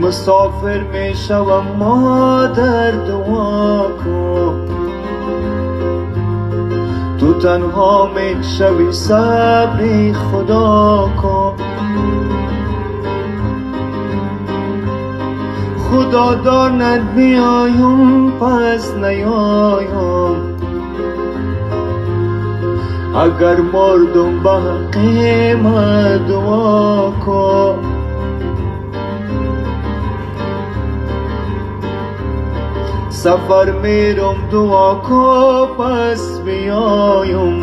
مسافر می شوم مادر دعا کن، تو تنها می شوی صبر خدا کن. خدا داند بیایم پس نیایم، اگر مردم به حق ما دعا کن. سفر میرم دعا کن پس بیایم،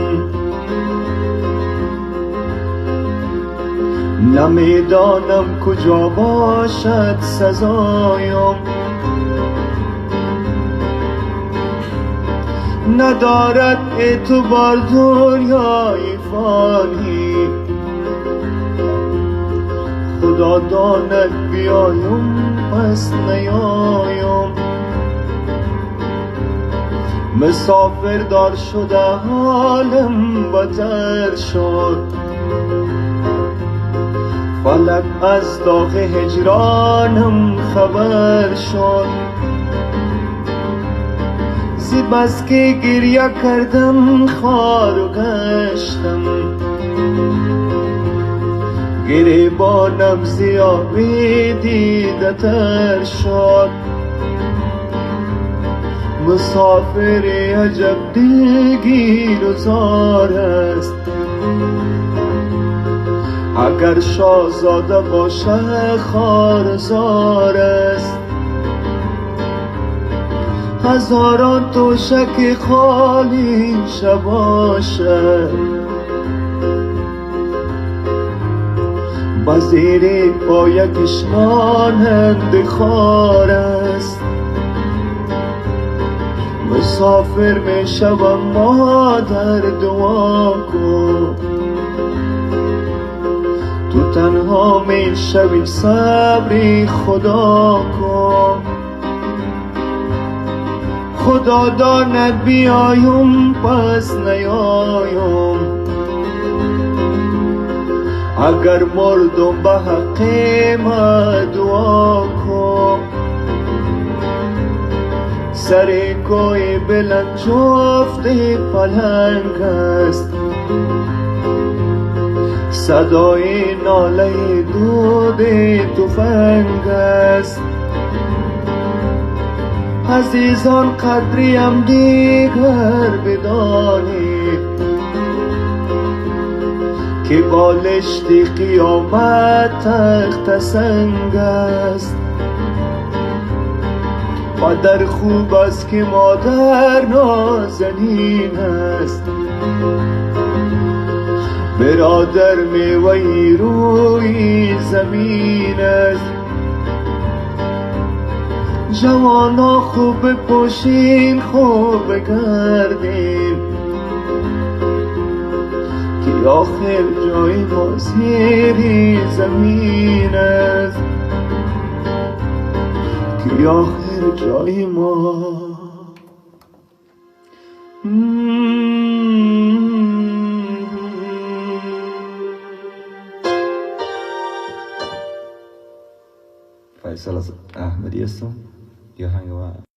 نمیدانم کجا باشد سزایم. ندارد اعتبار دنیای فانی، خدا داند بیایم پس نیایم. مسافر دار شده حالم بدتر شد، فلک از داغ هجرانم خبر شد. زی بس که گریه کردم خوار و گشتم، گریبانم زیابی دیده تر شد. مسافر عجب دلگیر و زار است، اگر شاهزاده باشه خوارزار است. هزاران توشک خالی شباشه، به زیر پایکش مانند خار است. مسافر می شوم مادر دعا کن، تو تنها می شوی صبر خدا کن. خدا داند بیایم پس نیایم، اگر مردم به حق ما دعا کن. سر کوی بلند جفت پلنگ است، صدای ناله دود تفنگ است. عزیزان قدریم دیگر بدانید، که بالشت قیامت تخت سنگ است. مادر خوب است که مادر نازنین است، برادر میوهی روی زمین است. جوانا خوب پوشین خوب گردین، که آخر جای ما زیر زمین است. که آخر جای ما فیصل از احمدی هستم. یه هنگ